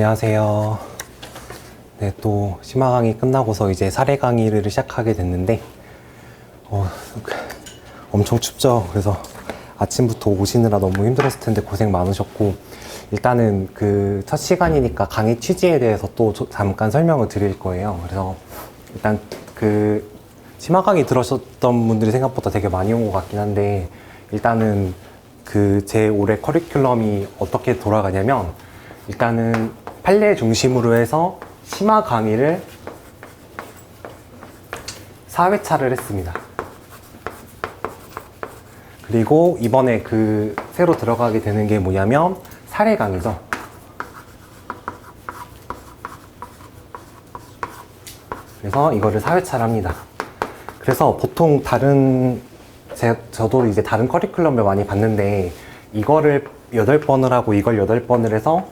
안녕하세요. 네, 또 심화 강의 끝나고서 이제 사례 강의를 시작하게 됐는데 엄청 춥죠. 그래서 아침부터 오시느라 너무 힘들었을 텐데 고생 많으셨고, 일단은 그 첫 시간이니까 강의 취지에 대해서 또 잠깐 설명을 드릴 거예요. 그래서 일단 그 심화 강의 들으셨던 분들이 생각보다 되게 많이 온 것 같긴 한데, 일단은 그 제 올해 커리큘럼이 어떻게 돌아가냐면, 일단은 판례 중심으로 해서 심화 강의를 4회차를 했습니다. 그리고 이번에 그 새로 들어가게 되는 게 뭐냐면 사례 강의죠. 그래서 이거를 4회차를 합니다. 그래서 보통 저도 이제 다른 커리큘럼을 많이 봤는데, 이거를 8번을 하고 이걸 8번을 해서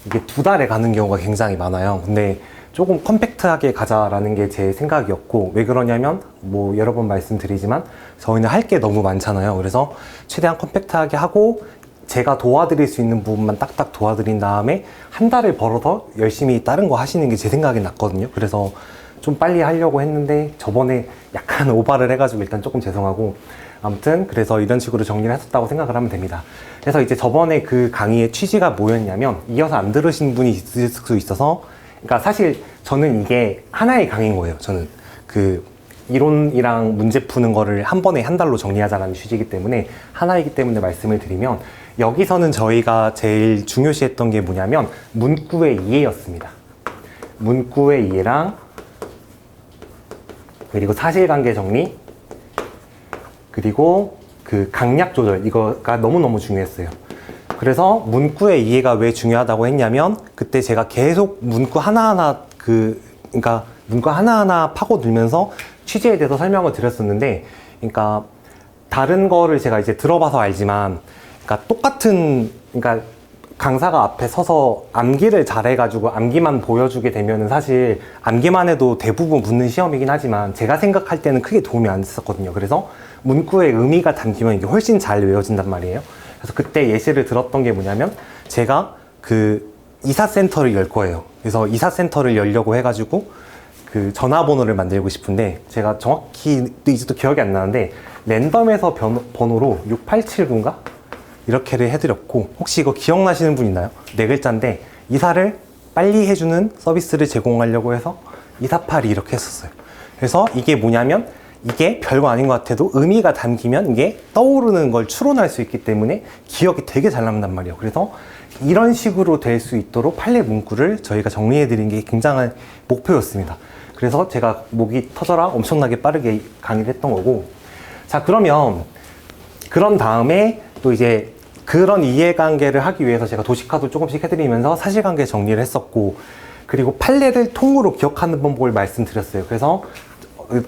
이게 2달에 가는 경우가 굉장히 많아요. 근데 조금 컴팩트하게 가자라는 게 제 생각이었고, 왜 그러냐면 뭐 여러 번 말씀드리지만 저희는 할 게 너무 많잖아요. 그래서 최대한 컴팩트하게 하고 제가 도와드릴 수 있는 부분만 딱딱 도와드린 다음에 한 달을 벌어서 열심히 다른 거 하시는 게 제 생각이 났거든요. 그래서 좀 빨리 하려고 했는데 저번에 약간 오바를 해가지고 일단 조금 죄송하고, 아무튼 그래서 이런 식으로 정리를 했었다고 생각을 하면 됩니다. 그래서 이제 저번에 그 강의의 취지가 뭐였냐면, 이어서 안 들으신 분이 있을 수 있어서, 그러니까 사실 저는 이게 하나의 강의인 거예요. 저는 그 이론이랑 문제 푸는 거를 한 번에 한 달로 정리하자라는 취지이기 때문에 하나이기 때문에 말씀을 드리면, 여기서는 저희가 제일 중요시했던 게 뭐냐면 문구의 이해였습니다. 문구의 이해랑 그리고 사실관계 정리, 그리고 그 강약 조절, 이거가 너무너무 중요했어요. 그래서 문구의 이해가 왜 중요하다고 했냐면, 그때 제가 계속 문구 하나하나 그러니까 문구 하나하나 파고들면서 취지에 대해서 설명을 드렸었는데, 그러니까 다른 거를 제가 이제 들어봐서 알지만, 그러니까 똑같은, 그러니까 강사가 앞에 서서 암기를 잘해가지고 암기만 보여주게 되면은 사실 암기만 해도 대부분 붙는 시험이긴 하지만 제가 생각할 때는 크게 도움이 안 됐었거든요. 그래서 문구의 의미가 담기면 이게 훨씬 잘 외워진단 말이에요. 그래서 그때 예시를 들었던 게 뭐냐면, 제가 그 이사센터를 열 거예요. 그래서 이사센터를 열려고 해가지고 그 전화번호를 만들고 싶은데, 제가 정확히 이제 또 기억이 안 나는데 랜덤에서 번호로 6879인가? 이렇게를 해드렸고, 혹시 이거 기억나시는 분 있나요? 4글자인데 이사를 빨리 해주는 서비스를 제공하려고 해서 이사팔이 이렇게 했었어요. 그래서 이게 뭐냐면, 이게 별거 아닌 것 같아도 의미가 담기면 이게 떠오르는 걸 추론할 수 있기 때문에 기억이 되게 잘 남는단 말이에요. 그래서 이런 식으로 될 수 있도록 판례 문구를 저희가 정리해 드린 게 굉장한 목표였습니다. 그래서 제가 목이 터져라 엄청나게 빠르게 강의를 했던 거고, 자, 그러면 그런 다음에 또 이제 그런 이해관계를 하기 위해서 제가 도식화도 조금씩 해드리면서 사실관계 정리를 했었고, 그리고 판례를 통으로 기억하는 방법을 말씀드렸어요. 그래서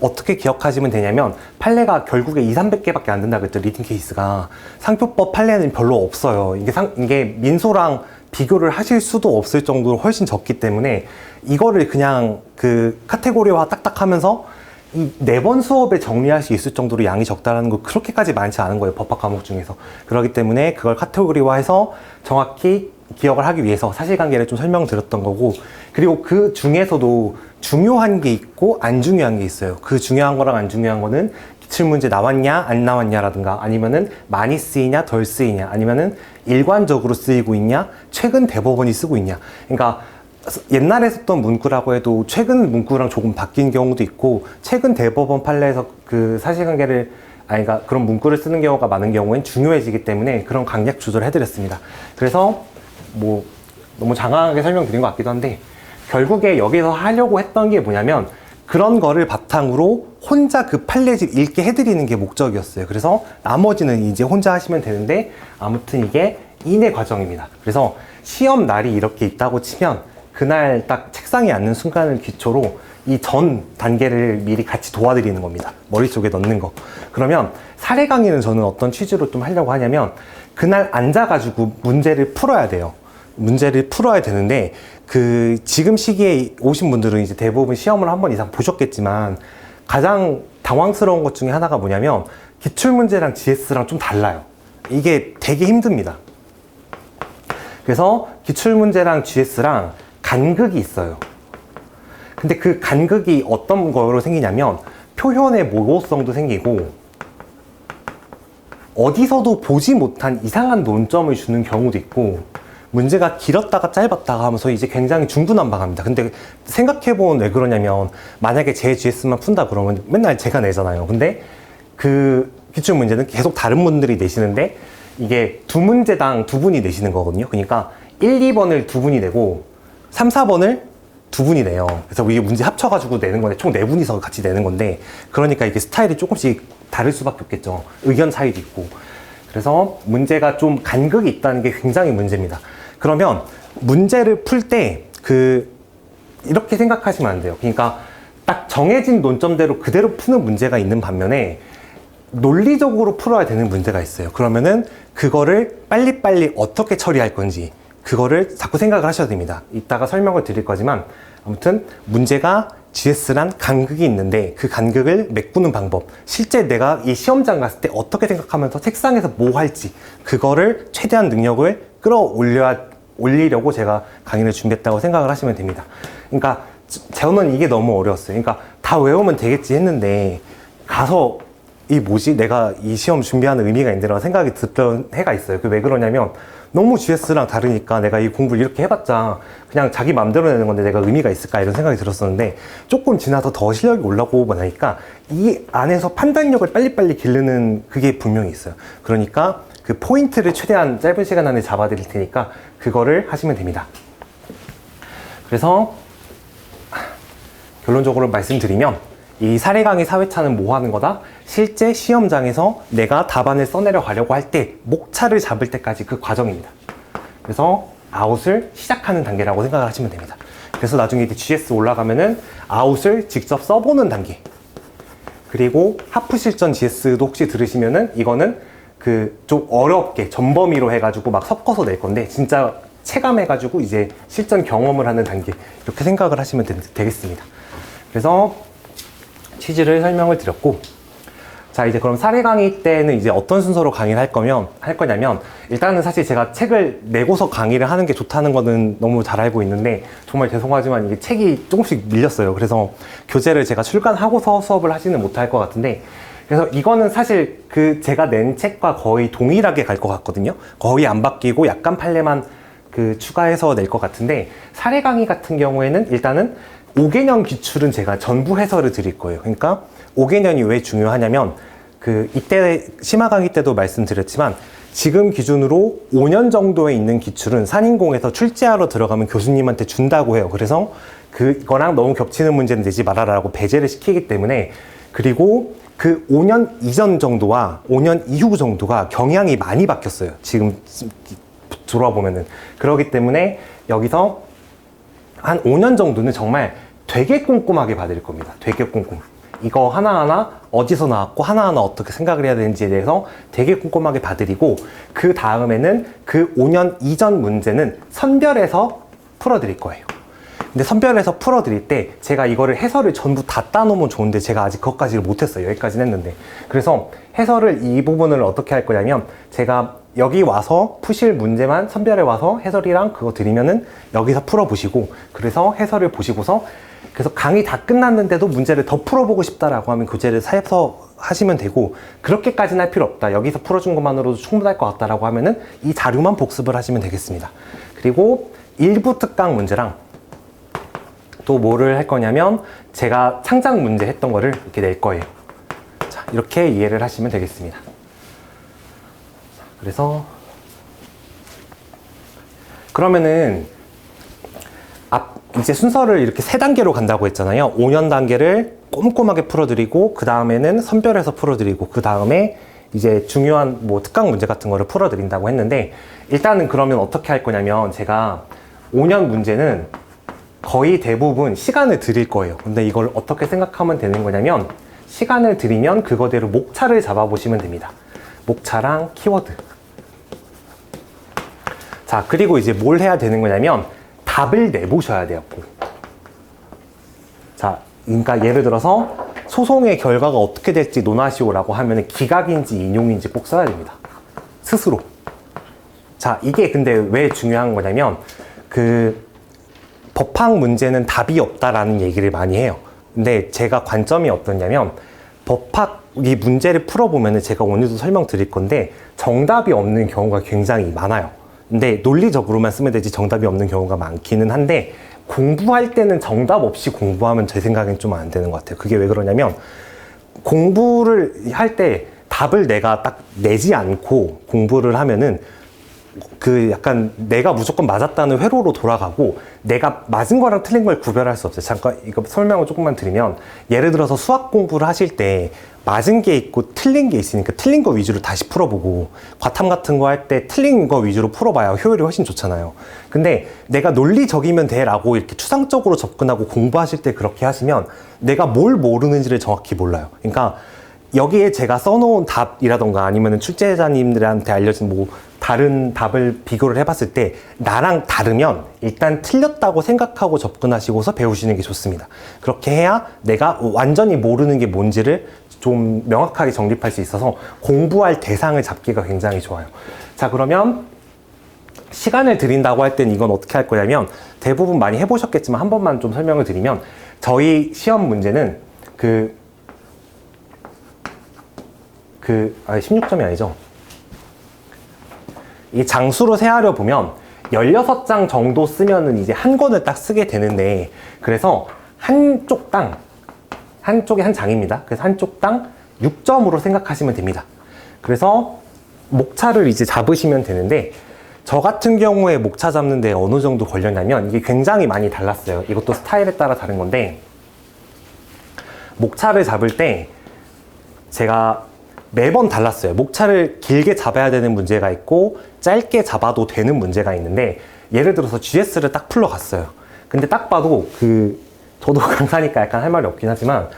어떻게 기억하시면 되냐면, 판례가 결국에 200~300개밖에 안 된다 그랬죠. 리딩 케이스가. 상표법 판례는 별로 없어요. 이게 민소랑 비교를 하실 수도 없을 정도로 훨씬 적기 때문에, 이거를 그냥 그 카테고리화 딱딱 하면서 이 4번 수업에 정리할 수 있을 정도로 양이 적다라는 거 그렇게까지 많지 않은 거예요. 법학 과목 중에서. 그렇기 때문에 그걸 카테고리화해서 정확히 기억을 하기 위해서 사실관계를 좀 설명드렸던 거고, 그리고 그 중에서도 중요한 게 있고 안 중요한 게 있어요. 그 중요한 거랑 안 중요한 거는 기출문제 나왔냐 안 나왔냐라든가, 아니면은 많이 쓰이냐 덜 쓰이냐, 아니면은 일관적으로 쓰이고 있냐, 최근 대법원이 쓰고 있냐. 그러니까 옛날에 썼던 문구라고 해도 최근 문구랑 조금 바뀐 경우도 있고, 최근 대법원 판례에서 그 사실관계를 그러니까 그런 문구를 쓰는 경우가 많은 경우엔 중요해지기 때문에 그런 강약 조절을 해드렸습니다. 그래서 뭐 너무 장황하게 설명드린 것 같기도 한데, 결국에 여기서 하려고 했던 게 뭐냐면, 그런 거를 바탕으로 혼자 그 판례집 읽게 해드리는 게 목적이었어요. 그래서 나머지는 이제 혼자 하시면 되는데, 아무튼 이게 인해 과정입니다. 그래서 시험 날이 이렇게 있다고 치면 그날 딱 책상에 앉는 순간을 기초로 이 전 단계를 미리 같이 도와드리는 겁니다. 머릿속에 넣는 거. 그러면 사례 강의는 저는 어떤 취지로 좀 하려고 하냐면, 그날 앉아가지고 문제를 풀어야 돼요. 문제를 풀어야 되는데, 그 지금 시기에 오신 분들은 이제 대부분 시험을 한 번 이상 보셨겠지만, 가장 당황스러운 것 중에 하나가 뭐냐면, 기출문제랑 GS랑 좀 달라요. 이게 되게 힘듭니다. 그래서 기출문제랑 GS랑 간극이 있어요. 근데 그 간극이 어떤 거로 생기냐면 표현의 모호성도 생기고 어디서도 보지 못한 이상한 논점을 주는 경우도 있고 문제가 길었다가 짧았다가 하면서 이제 굉장히 중구난방합니다. 근데 생각해보면 왜 그러냐면 만약에 제 GS만 푼다 그러면 맨날 제가 내잖아요. 근데 그 기출문제는 계속 다른 분들이 내시는데 이게 두 문제당 두 분이 내시는 거거든요. 그러니까 1, 2번을 두 분이 내고 3, 4번을 두 분이 내요. 그래서 이게 문제 합쳐가지고 내는 건데 총 네 분이서 같이 내는 건데 그러니까 이게 스타일이 조금씩 다를 수밖에 없겠죠. 의견 차이도 있고. 그래서 문제가 좀 간극이 있다는 게 굉장히 문제입니다. 그러면 문제를 풀 때 이렇게 생각하시면 안 돼요. 그러니까 딱 정해진 논점대로 그대로 푸는 문제가 있는 반면에 논리적으로 풀어야 되는 문제가 있어요. 그러면은 그거를 빨리빨리 어떻게 처리할 건지 그거를 자꾸 생각을 하셔야 됩니다. 이따가 설명을 드릴 거지만 아무튼 문제가 GS란 간극이 있는데 그 간극을 메꾸는 방법, 실제 내가 이 시험장 갔을 때 어떻게 생각하면서 책상에서 뭐 할지 그거를 최대한 능력을 끌어올리려고 제가 강의를 준비했다고 생각을 하시면 됩니다. 그러니까 저는 이게 너무 어려웠어요. 그러니까 다 외우면 되겠지 했는데 가서 내가 이 시험 준비하는 의미가 있는데라고 생각이 들던 해가 있어요. 왜 그러냐면 너무 GS랑 다르니까 내가 이 공부를 이렇게 해봤자 그냥 자기 맘대로 내는 건데 내가 의미가 있을까 이런 생각이 들었었는데 조금 지나서 더 실력이 올라오고 나니까 이 안에서 판단력을 빨리빨리 기르는 그게 분명히 있어요. 그러니까 그 포인트를 최대한 짧은 시간 안에 잡아드릴 테니까 그거를 하시면 됩니다. 그래서 결론적으로 말씀드리면 이 사례 강의 4회차는 뭐 하는 거다? 실제 시험장에서 내가 답안을 써내려 가려고 할 때 목차를 잡을 때까지 그 과정입니다. 그래서 아웃을 시작하는 단계라고 생각을 하시면 됩니다. 그래서 나중에 이제 GS 올라가면은 아웃을 직접 써보는 단계. 그리고 하프 실전 GS도 혹시 들으시면은 이거는 좀 어렵게 전범위로 해가지고 막 섞어서 낼 건데 진짜 체감해가지고 이제 실전 경험을 하는 단계. 이렇게 생각을 하시면 되겠습니다. 그래서 취지를 설명을 드렸고, 자 이제 그럼 사례 강의 때는 이제 어떤 순서로 강의를 할 거냐면 일단은 사실 제가 책을 내고서 강의를 하는 게 좋다는 거는 너무 잘 알고 있는데 정말 죄송하지만 이게 책이 조금씩 밀렸어요. 그래서 교재를 제가 출간하고서 수업을 하지는 못할 것 같은데 그래서 이거는 사실 제가 낸 책과 거의 동일하게 갈 것 같거든요. 거의 안 바뀌고 약간 판례만 추가해서 낼 것 같은데 사례 강의 같은 경우에는 일단은 5개년 기출은 제가 전부 해설을 드릴 거예요. 그러니까 5개년이 왜 중요하냐면 이때 심화 강의 때도 말씀드렸지만 지금 기준으로 5년 정도에 있는 기출은 산인공에서 출제하러 들어가면 교수님한테 준다고 해요. 그래서 그거랑 너무 겹치는 문제는 내지 말아라라고 배제를 시키기 때문에 그리고 5년 이전 정도와 5년 이후 정도가 경향이 많이 바뀌었어요. 지금 돌아보면은. 그렇기 때문에 여기서 한 5년 정도는 정말 되게 꼼꼼하게 봐드릴 겁니다. 되게 꼼꼼. 이거 하나하나 어디서 나왔고 하나하나 어떻게 생각을 해야 되는지에 대해서 되게 꼼꼼하게 봐드리고 그 다음에는 5년 이전 문제는 선별해서 풀어드릴 거예요. 근데 선별해서 풀어드릴 때 제가 이거를 해설을 전부 다 따놓으면 좋은데 제가 아직 그것까지를 못했어요. 여기까지는 했는데. 그래서 해설을 이 부분을 어떻게 할 거냐면 제가 여기 와서 푸실 문제만 선별해 와서 해설이랑 그거 드리면은 여기서 풀어보시고 그래서 해설을 보시고서 그래서 강의 다 끝났는데도 문제를 더 풀어보고 싶다라고 하면 교재를 사서 하시면 되고 그렇게까지는 할 필요 없다. 여기서 풀어준 것만으로도 충분할 것 같다라고 하면은 이 자료만 복습을 하시면 되겠습니다. 그리고 일부 특강 문제랑 또 뭐를 할 거냐면 제가 창작 문제 했던 거를 이렇게 낼 거예요. 자, 이렇게 이해를 하시면 되겠습니다. 그래서 그러면은 이제 순서를 이렇게 3단계로 간다고 했잖아요. 5년 단계를 꼼꼼하게 풀어드리고 그 다음에는 선별해서 풀어드리고 그 다음에 이제 중요한 특강 문제 같은 거를 풀어드린다고 했는데 일단은 그러면 어떻게 할 거냐면 제가 5년 문제는 거의 대부분 시간을 드릴 거예요. 근데 이걸 어떻게 생각하면 되는 거냐면 시간을 드리면 그거대로 목차를 잡아보시면 됩니다. 목차랑 키워드. 자, 그리고 이제 뭘 해야 되는 거냐면 답을 내보셔야 돼요. 자, 그러니까 예를 들어서 소송의 결과가 어떻게 될지 논하시오라고 하면 기각인지 인용인지 꼭 써야 됩니다. 스스로. 자, 이게 근데 왜 중요한 거냐면 그 법학 문제는 답이 없다라는 얘기를 많이 해요. 근데 제가 관점이 어떠냐면 법학 이 문제를 풀어보면 제가 오늘도 설명드릴 건데 정답이 없는 경우가 굉장히 많아요. 근데 논리적으로만 쓰면 되지 정답이 없는 경우가 많기는 한데 공부할 때는 정답 없이 공부하면 제 생각엔 좀 안 되는 것 같아요. 그게 왜 그러냐면 공부를 할 때 답을 내가 딱 내지 않고 공부를 하면은 그 약간 내가 무조건 맞았다는 회로로 돌아가고 내가 맞은 거랑 틀린 걸 구별할 수 없어요. 잠깐 이거 설명을 조금만 드리면 예를 들어서 수학 공부를 하실 때 맞은 게 있고 틀린 게 있으니까 틀린 거 위주로 다시 풀어보고 과탐 같은 거 할 때 틀린 거 위주로 풀어봐야 효율이 훨씬 좋잖아요. 근데 내가 논리적이면 돼 라고 이렇게 추상적으로 접근하고 공부하실 때 그렇게 하시면 내가 뭘 모르는지를 정확히 몰라요. 그러니까 여기에 제가 써놓은 답이라던가 아니면 출제자님들한테 알려진 뭐 다른 답을 비교를 해봤을 때 나랑 다르면 일단 틀렸다고 생각하고 접근하시고서 배우시는 게 좋습니다. 그렇게 해야 내가 완전히 모르는 게 뭔지를 좀 명확하게 정립할 수 있어서 공부할 대상을 잡기가 굉장히 좋아요. 자, 그러면 시간을 드린다고 할 때는 이건 어떻게 할 거냐면 대부분 많이 해보셨겠지만 한 번만 좀 설명을 드리면 저희 시험 문제는 16점이 아니죠. 이 장수로 세하려 보면 16장 정도 쓰면은 이제 한 권을 딱 쓰게 되는데 그래서 한쪽에 한 장입니다. 그래서 한쪽당 6점으로 생각하시면 됩니다. 그래서 목차를 이제 잡으시면 되는데 저 같은 경우에 목차 잡는데 어느 정도 걸렸냐면 이게 굉장히 많이 달랐어요. 이것도 스타일에 따라 다른 건데 목차를 잡을 때 제가 매번 달랐어요. 목차를 길게 잡아야 되는 문제가 있고 짧게 잡아도 되는 문제가 있는데 예를 들어서 GS를 딱 풀러갔어요. 근데 딱 봐도 저도 강사니까 약간 할 말이 없긴 하지만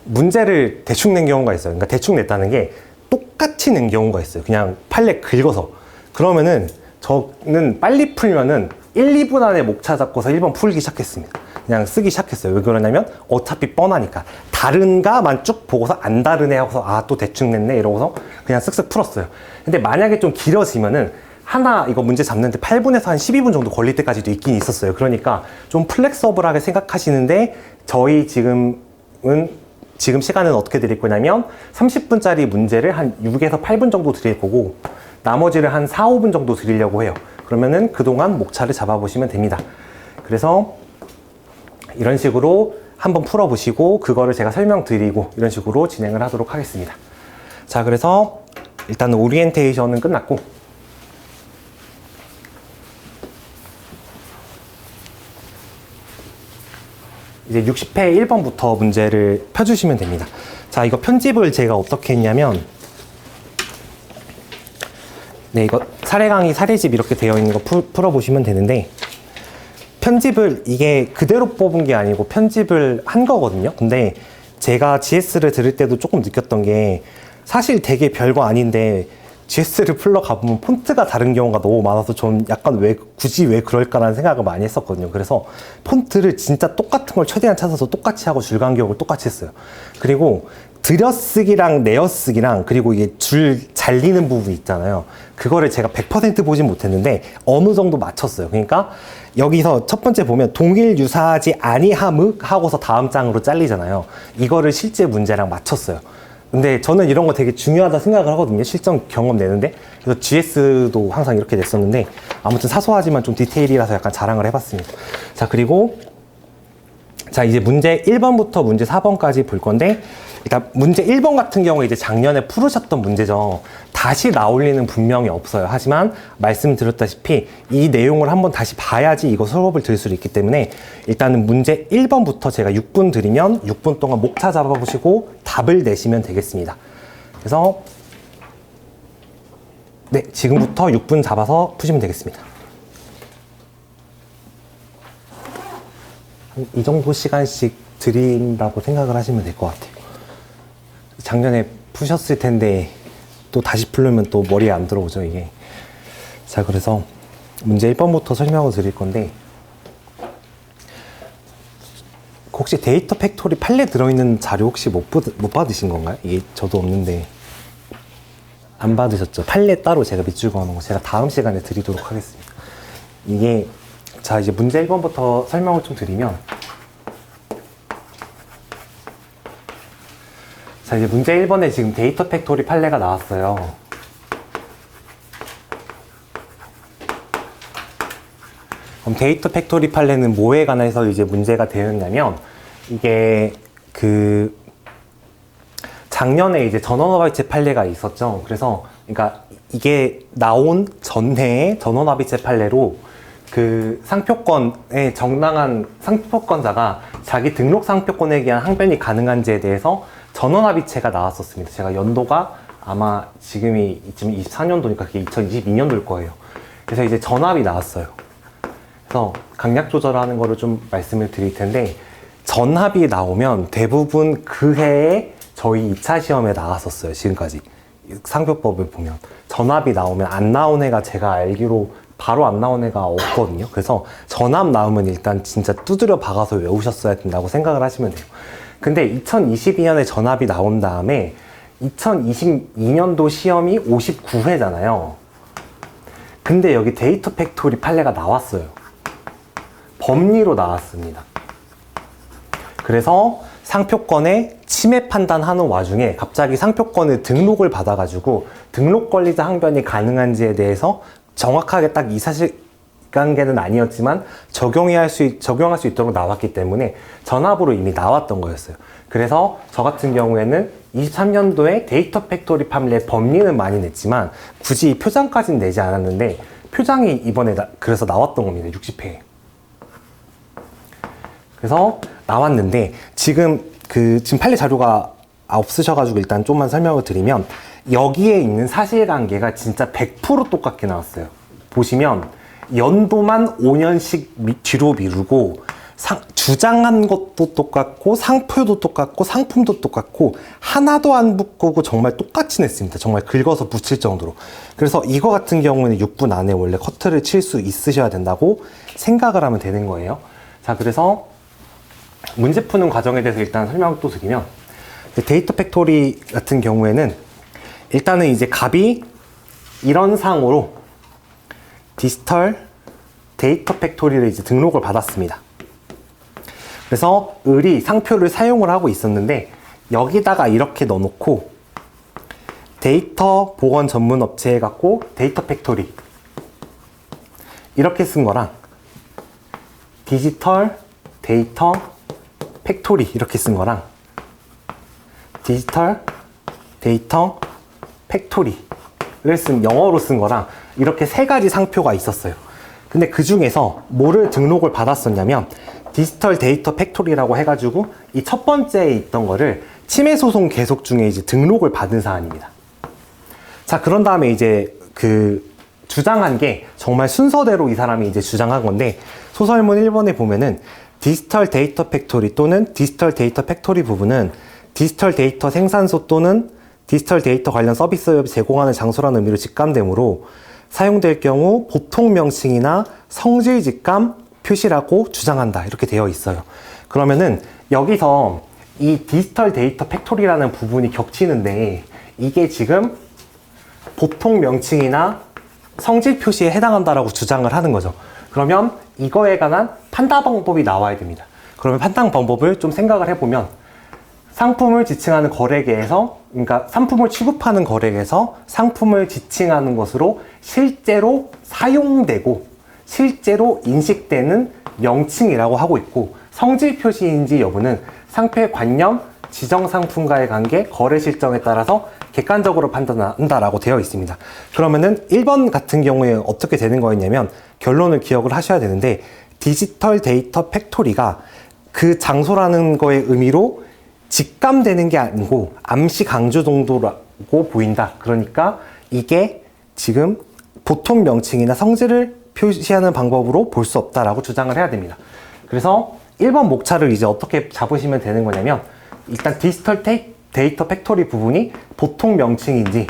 문제를 대충 낸 경우가 있어요. 그러니까 대충 냈다는 게 똑같이 낸 경우가 있어요. 그냥 판례 긁어서. 그러면은 저는 빨리 풀면은 1, 2분 안에 목차 잡고서 1번 풀기 시작했습니다. 그냥 쓰기 시작했어요. 왜 그러냐면 어차피 뻔하니까. 다른가만 쭉 보고서 안 다르네 하고서 또 대충 냈네 이러고서 그냥 쓱쓱 풀었어요. 근데 만약에 좀 길어지면은 이거 문제 잡는데 8분에서 한 12분 정도 걸릴 때까지도 있긴 있었어요. 그러니까 좀 플렉서블하게 생각하시는데 저희 지금 시간은 어떻게 드릴 거냐면 30분짜리 문제를 한 6에서 8분 정도 드릴 거고 나머지를 한 4, 5분 정도 드리려고 해요. 그러면은 그동안 목차를 잡아보시면 됩니다. 그래서 이런 식으로 한번 풀어보시고 그거를 제가 설명드리고 이런 식으로 진행을 하도록 하겠습니다. 자, 그래서 일단은 오리엔테이션은 끝났고 이제 60회 1번부터 문제를 펴주시면 됩니다. 자, 이거 편집을 제가 어떻게 했냐면 이거 사례 강의, 사례집 이렇게 되어 있는 거 풀어보시면 되는데 편집을 이게 그대로 뽑은 게 아니고 편집을 한 거거든요. 근데 제가 GS를 들을 때도 조금 느꼈던 게 사실 되게 별거 아닌데 GS를 풀러 가보면 폰트가 다른 경우가 너무 많아서 좀 약간 굳이 왜 그럴까라는 생각을 많이 했었거든요. 그래서 폰트를 진짜 똑같은 걸 최대한 찾아서 똑같이 하고 줄 간격을 똑같이 했어요. 그리고 들여쓰기랑 내어쓰기랑 그리고 이게 줄 잘리는 부분 있잖아요. 그거를 제가 100% 보진 못했는데 어느 정도 맞췄어요. 그러니까 여기서 첫 번째 보면 동일 유사하지 아니함 하고서 다음 장으로 잘리잖아요. 이거를 실제 문제랑 맞췄어요. 근데 저는 이런 거 되게 중요하다 생각을 하거든요. 실전 경험 내는데. 그래서 GS도 항상 이렇게 냈었는데 아무튼 사소하지만 좀 디테일이라서 약간 자랑을 해봤습니다. 자, 그리고 이제 문제 1번부터 문제 4번까지 볼 건데 일단 문제 1번 같은 경우에 이제 작년에 풀으셨던 문제죠. 다시 나올 리는 분명히 없어요. 하지만 말씀드렸다시피 이 내용을 한번 다시 봐야지 이거 수업을 들을 수 있기 때문에 일단은 문제 1번부터 제가 6분 드리면 6분 동안 목차 잡아보시고 답을 내시면 되겠습니다. 그래서 지금부터 6분 잡아서 푸시면 되겠습니다. 이 정도 시간씩 드린다고 생각을 하시면 될 것 같아요. 작년에 푸셨을 텐데 또 다시 풀려면 또 머리에 안 들어오죠, 이게. 자, 그래서 문제 1번부터 설명을 드릴 건데 혹시 데이터 팩토리 판례 들어있는 자료 혹시 못 받으신 건가요? 이게 저도 없는데 안 받으셨죠? 판례 따로 제가 밑줄 그어놓은 거 제가 다음 시간에 드리도록 하겠습니다. 이게 자 이제 문제 1번부터 설명을 좀 드리면 자 이제 문제 1번에 지금 데이터 팩토리 판례가 나왔어요. 그럼 데이터 팩토리 판례는 뭐에 관해서 이제 문제가 되었냐면 이게 그 작년에 이제 전원합의체 판례가 있었죠. 그래서 그러니까 이게 나온 전해의 전원합의체 판례로 그 상표권의 정당한 상표권자가 자기 등록 상표권에 대한 항변이 가능한지에 대해서 전원합의체가 나왔었습니다. 제가 연도가 아마 지금이 24년도니까 그게 2022년도일 거예요. 그래서 이제 전합이 나왔어요. 그래서 강약 조절하는 거를 좀 말씀을 드릴 텐데 전합이 나오면 대부분 그 해에 저희 2차 시험에 나왔었어요. 지금까지 상표법을 보면 전합이 나오면 안 나온 애가 제가 알기로 바로 안 나온 애가 없거든요. 그래서 전합 나오면 일단 진짜 두드려 박아서 외우셨어야 된다고 생각을 하시면 돼요. 근데 2022년에 전합이 나온 다음에 2022년도 시험이 59회잖아요. 근데 여기 데이터 팩토리 판례가 나왔어요. 법리로 나왔습니다. 그래서 상표권에 침해 판단하는 와중에 갑자기 상표권을 등록을 받아가지고 등록 권리자 항변이 가능한지에 대해서 정확하게 딱 이 사실관계는 아니었지만 적용할 수 있도록 나왔기 때문에 전압으로 이미 나왔던 거였어요. 그래서 저 같은 경우에는 23년도에 데이터 팩토리 판례 법리는 많이 냈지만 굳이 이 표장까지는 내지 않았는데 표장이 이번에 그래서 나왔던 겁니다. 60회에. 그래서 나왔는데 지금 지금 판례 자료가 없으셔가지고 일단 좀만 설명을 드리면 여기에 있는 사실관계가 진짜 100% 똑같게 나왔어요. 보시면 연도만 5년씩 뒤로 미루고 주장한 것도 똑같고 상표도 똑같고 상품도 똑같고 하나도 안 바꾸고 정말 똑같이 냈습니다. 정말 긁어서 붙일 정도로. 그래서 이거 같은 경우는 6분 안에 원래 커트를 칠 수 있으셔야 된다고 생각을 하면 되는 거예요. 자, 그래서 문제 푸는 과정에 대해서 일단 설명을 또 드리면 데이터 팩토리 같은 경우에는 일단은 이제 갑이 이런 상으로 디지털 데이터 팩토리를 이제 등록을 받았습니다. 그래서 을이 상표를 사용을 하고 있었는데 여기다가 이렇게 넣어놓고 데이터 보건 전문 업체에 갖고 데이터 팩토리 이렇게 쓴 거랑 디지털 데이터 팩토리 이렇게 쓴 거랑 디지털 데이터 팩토리를 영어로 쓴 거랑 이렇게 세 가지 상표가 있었어요. 근데 그 중에서 뭐를 등록을 받았었냐면 디지털 데이터 팩토리라고 해가지고 이 첫 번째에 있던 거를 침해 소송 계속 중에 이제 등록을 받은 사안입니다. 자, 그런 다음에 이제 주장한 게 정말 순서대로 이 사람이 이제 주장한 건데 소설문 1번에 보면은 디지털 데이터 팩토리 또는 디지털 데이터 팩토리 부분은 디지털 데이터 생산소 또는 디지털 데이터 관련 서비스를 제공하는 장소라는 의미로 직감되므로 사용될 경우 보통 명칭이나 성질 직감 표시라고 주장한다. 이렇게 되어 있어요. 그러면은 여기서 이 디지털 데이터 팩토리라는 부분이 겹치는데 이게 지금 보통 명칭이나 성질 표시에 해당한다라고 주장을 하는 거죠. 그러면 이거에 관한 판단 방법이 나와야 됩니다. 그러면 판단 방법을 좀 생각을 해보면 상품을 지칭하는 거래계에서 그러니까 상품을 취급하는 거래계에서 상품을 지칭하는 것으로 실제로 사용되고 실제로 인식되는 명칭이라고 하고 있고 성질 표시인지 여부는 상표의 관념, 지정 상품과의 관계, 거래 실정에 따라서 객관적으로 판단한다라고 되어 있습니다. 그러면은 1번 같은 경우에 어떻게 되는 거였냐면 결론을 기억을 하셔야 되는데 디지털 데이터 팩토리가 그 장소라는 거의 의미로 직감되는 게 아니고 암시 강조 정도라고 보인다. 그러니까 이게 지금 보통 명칭이나 성질을 표시하는 방법으로 볼 수 없다라고 주장을 해야 됩니다. 그래서 1번 목차를 이제 어떻게 잡으시면 되는 거냐면 일단 디지털 데이터 팩토리 부분이 보통 명칭인지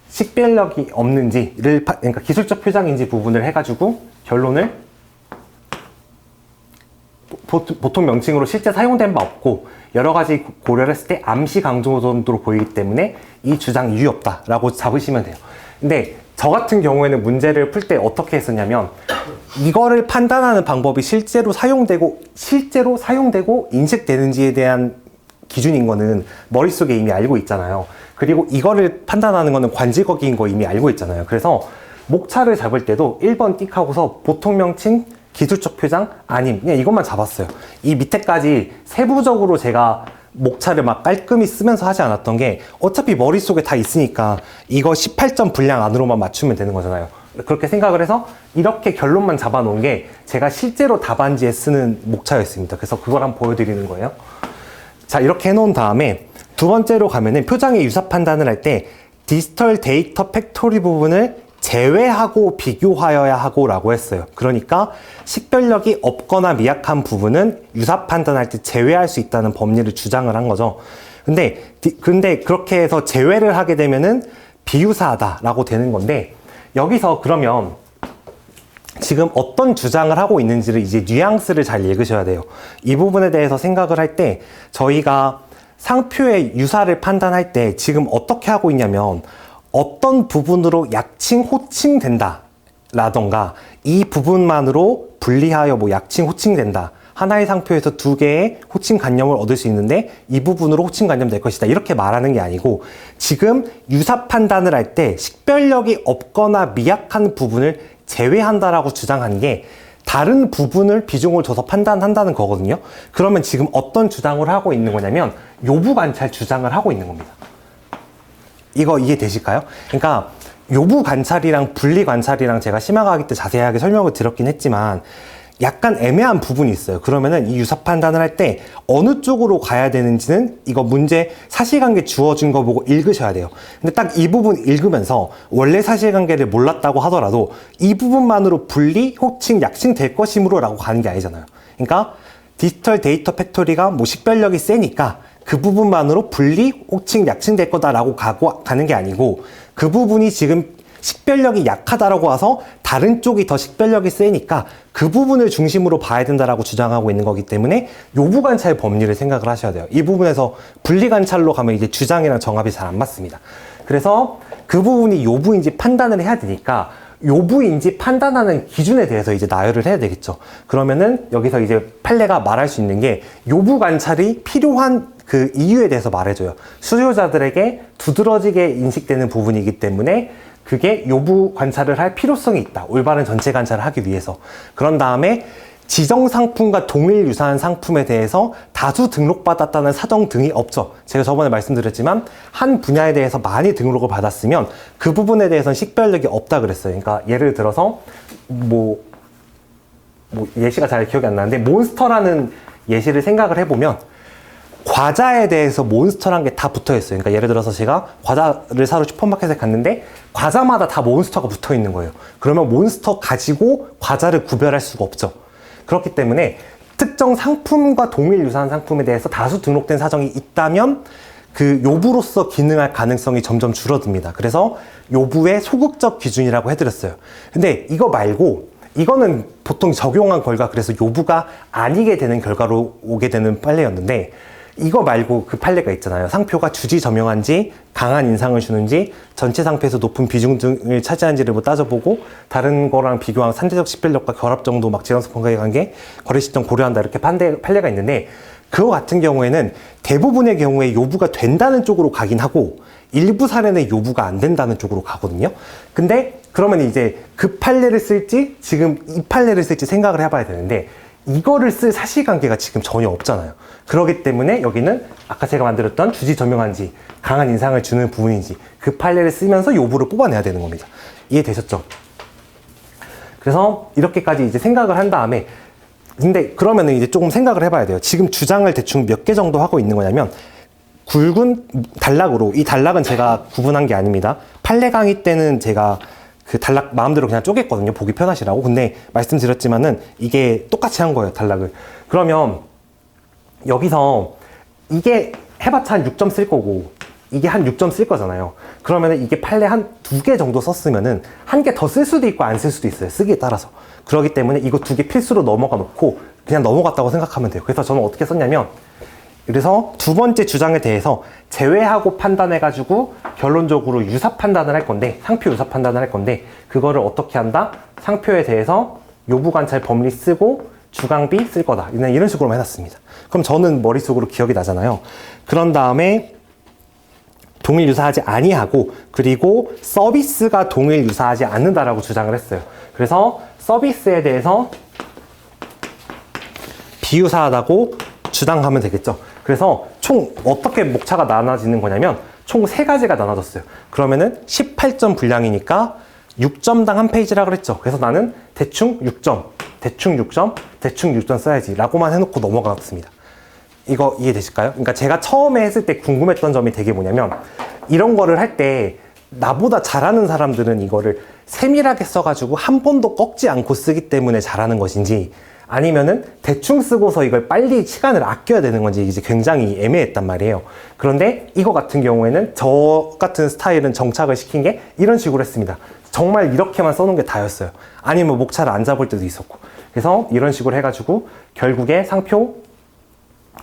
식별력이 없는지를 그러니까 기술적 표장인지 부분을 해가지고 결론을 보통 명칭으로 실제 사용된 바 없고 여러 가지 고려를 했을 때 암시 강조 정도로 보이기 때문에 이 주장 이유 없다라고 잡으시면 돼요. 근데 저 같은 경우에는 문제를 풀 때 어떻게 했었냐면 이거를 판단하는 방법이 실제로 사용되고 인식되는지에 대한 기준인 거는 머릿속에 이미 알고 있잖아요. 그리고 이거를 판단하는 거는 관직어기인 거 이미 알고 있잖아요. 그래서 목차를 잡을 때도 1번 띡 하고서 보통 명칭, 기술적 표장, 아님, 그냥 이것만 잡았어요. 이 밑에까지 세부적으로 제가 목차를 막 깔끔히 쓰면서 하지 않았던 게 어차피 머릿속에 다 있으니까 이거 18점 분량 안으로만 맞추면 되는 거잖아요. 그렇게 생각을 해서 이렇게 결론만 잡아놓은 게 제가 실제로 답안지에 쓰는 목차였습니다. 그래서 그걸 한번 보여드리는 거예요. 자, 이렇게 해놓은 다음에 두 번째로 가면은 표장의 유사 판단을 할 때 디지털 데이터 팩토리 부분을 제외하고 비교하여야 하고 라고 했어요. 그러니까 식별력이 없거나 미약한 부분은 유사 판단할 때 제외할 수 있다는 법리를 주장을 한 거죠. 근데 그렇게 해서 제외를 하게 되면은 비유사하다라고 되는 건데, 여기서 그러면 지금 어떤 주장을 하고 있는지를 이제 뉘앙스를 잘 읽으셔야 돼요. 이 부분에 대해서 생각을 할 때 저희가 상표의 유사를 판단할 때 지금 어떻게 하고 있냐면 어떤 부분으로 약칭, 호칭 된다 라던가 이 부분만으로 분리하여 뭐 약칭, 호칭 된다, 하나의 상표에서 두 개의 호칭 관념을 얻을 수 있는데 이 부분으로 호칭 관념 될 것이다, 이렇게 말하는 게 아니고 지금 유사 판단을 할 때 식별력이 없거나 미약한 부분을 제외한다라고 주장한 게 다른 부분을 비중을 줘서 판단한다는 거거든요. 그러면 지금 어떤 주장을 하고 있는 거냐면 요부 관찰 주장을 하고 있는 겁니다. 이거 이해되실까요? 그러니까 요부 관찰이랑 분리 관찰이랑 제가 심화과학 때 자세하게 설명을 드렸긴 했지만 약간 애매한 부분이 있어요. 그러면은 이 유사 판단을 할 때 어느 쪽으로 가야 되는지는 이거 문제 사실관계 주어진 거 보고 읽으셔야 돼요. 근데 딱 이 부분 읽으면서 원래 사실관계를 몰랐다고 하더라도 이 부분만으로 분리, 호칭, 약칭 될 것이므로 라고 가는 게 아니잖아요. 그러니까 디지털 데이터 팩토리가 뭐 식별력이 세니까 그 부분만으로 분리, 호칭, 약칭 될 거다라고 가는 게 아니고 그 부분이 지금 식별력이 약하다라고 와서 다른 쪽이 더 식별력이 세니까 그 부분을 중심으로 봐야 된다라고 주장하고 있는 거기 때문에 요부 관찰 법리를 생각을 하셔야 돼요. 이 부분에서 분리 관찰로 가면 이제 주장이랑 정합이 잘 안 맞습니다. 그래서 그 부분이 요부인지 판단을 해야 되니까 요부인지 판단하는 기준에 대해서 이제 나열을 해야 되겠죠. 그러면은 여기서 이제 판례가 말할 수 있는 게 요부 관찰이 필요한 그 이유에 대해서 말해줘요. 수요자들에게 두드러지게 인식되는 부분이기 때문에 그게 요부 관찰을 할 필요성이 있다. 올바른 전체 관찰을 하기 위해서. 그런 다음에 지정 상품과 동일 유사한 상품에 대해서 다수 등록받았다는 사정 등이 없죠. 제가 저번에 말씀드렸지만 한 분야에 대해서 많이 등록을 받았으면 그 부분에 대해서는 식별력이 없다 그랬어요. 그러니까 예를 들어서 뭐 예시가 잘 기억이 안 나는데 몬스터라는 예시를 생각을 해보면 과자에 대해서 몬스터란 게 다 붙어 있어요. 그러니까 예를 들어서 제가 과자를 사러 슈퍼마켓에 갔는데 과자마다 다 몬스터가 붙어 있는 거예요. 그러면 몬스터 가지고 과자를 구별할 수가 없죠. 그렇기 때문에 특정 상품과 동일 유사한 상품에 대해서 다수 등록된 사정이 있다면 그 요부로서 기능할 가능성이 점점 줄어듭니다. 그래서 요부의 소극적 기준이라고 해드렸어요. 근데 이거 말고 이거는 보통 적용한 결과, 그래서 요부가 아니게 되는 결과로 오게 되는 판례였는데 이거 말고 그 판례가 있잖아요. 상표가 주지저명한지 강한 인상을 주는지 전체 상표에서 높은 비중 등을 차지하는지를 뭐 따져보고 다른 거랑 비교한 산재적 식별력과 결합 정도 막 지정성 건강의 관계 거래 시점 고려한다, 이렇게 판례가 있는데 그거 같은 경우에는 대부분의 경우에 요부가 된다는 쪽으로 가긴 하고 일부 사례는 요부가 안 된다는 쪽으로 가거든요. 근데 그러면 이제 그 판례를 쓸지 지금 이 판례를 쓸지 생각을 해봐야 되는데 이거를 쓸 사실관계가 지금 전혀 없잖아요. 그렇기 때문에 여기는 아까 제가 만들었던 주지저명한지 강한 인상을 주는 부분인지 그 판례를 쓰면서 요부를 뽑아내야 되는 겁니다. 이해되셨죠? 그래서 이렇게까지 이제 생각을 한 다음에 근데 그러면은 이제 조금 생각을 해봐야 돼요. 지금 주장을 대충 몇 개 정도 하고 있는 거냐면 굵은 단락으로, 이 단락은 제가 구분한 게 아닙니다. 판례 강의 때는 제가 그 단락 마음대로 그냥 쪼갰거든요. 보기 편하시라고. 근데 말씀드렸지만은 이게 똑같이 한 거예요, 단락을. 그러면 여기서 이게 해봤자 한 6점 쓸 거고 이게 한 6점 쓸 거잖아요. 그러면은 이게 판례 한 2개 정도 썼으면은 한 개 더 쓸 수도 있고 안 쓸 수도 있어요. 쓰기에 따라서. 그렇기 때문에 이거 2개 필수로 넘어가 놓고 그냥 넘어갔다고 생각하면 돼요. 그래서 저는 어떻게 썼냐면 그래서 두 번째 주장에 대해서 제외하고 판단해가지고 결론적으로 유사 판단을 할 건데, 상표 유사 판단을 할 건데, 그거를 어떻게 한다? 상표에 대해서 요부관찰 법리 쓰고 주강비 쓸 거다. 이런 식으로만 해놨습니다. 그럼 저는 머릿속으로 기억이 나잖아요. 그런 다음에 동일 유사하지 아니하고, 그리고 서비스가 동일 유사하지 않는다라고 주장을 했어요. 그래서 서비스에 대해서 비유사하다고 주장하면 되겠죠. 그래서 총 어떻게 목차가 나눠지는 거냐면 총 3가지가 나눠졌어요. 그러면은 18점 분량이니까 6점당 한 페이지라 그랬죠. 그래서 나는 대충 6점, 대충 6점, 대충 6점 써야지 라고만 해놓고 넘어갔습니다. 이거 이해되실까요? 그러니까 제가 처음에 했을 때 궁금했던 점이 되게 뭐냐면, 이런 거를 할 때 나보다 잘하는 사람들은 이거를 세밀하게 써가지고 한 번도 꺾지 않고 쓰기 때문에 잘하는 것인지, 아니면은 대충 쓰고서 이걸 빨리 시간을 아껴야 되는 건지 이제 굉장히 애매했단 말이에요. 그런데 이거 같은 경우에는 저 같은 스타일은 정착을 시킨 게 이런 식으로 했습니다. 정말 이렇게만 써놓은 게 다였어요. 아니면 목차를 안 잡을 때도 있었고. 그래서 이런 식으로 해가지고 결국에 상표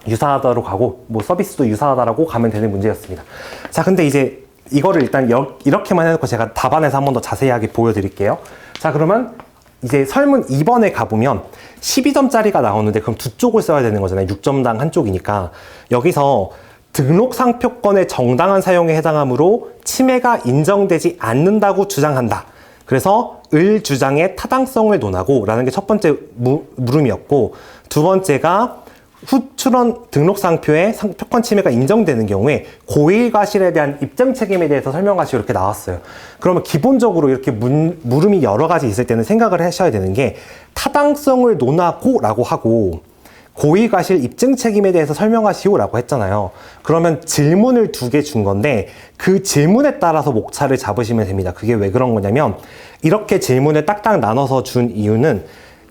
유사하다로 가고 뭐 서비스도 유사하다라고 가면 되는 문제였습니다. 자, 근데 이제 이거를 일단 이렇게만 해놓고 제가 답안에서 한 번 더 자세하게 보여드릴게요. 자, 그러면 이제 설문 2번에 가보면 12점짜리가 나오는데, 그럼 두 쪽을 써야 되는 거잖아요. 6점당 한 쪽이니까. 여기서 등록 상표권의 정당한 사용에 해당하므로 침해가 인정되지 않는다고 주장한다. 그래서 을 주장의 타당성을 논하고 라는 게 첫 번째 물음이었고, 두 번째가 후출원 등록상표에 상표권 침해가 인정되는 경우에 고의과실에 대한 입증 책임에 대해서 설명하시고 이렇게 나왔어요. 그러면 기본적으로 이렇게 물음이 여러 가지 있을 때는 생각을 하셔야 되는 게, 타당성을 논하고 라고 하고 고의과실 입증 책임에 대해서 설명하시오 라고 했잖아요. 그러면 질문을 2개 준 건데 그 질문에 따라서 목차를 잡으시면 됩니다. 그게 왜 그런 거냐면, 이렇게 질문을 딱딱 나눠서 준 이유는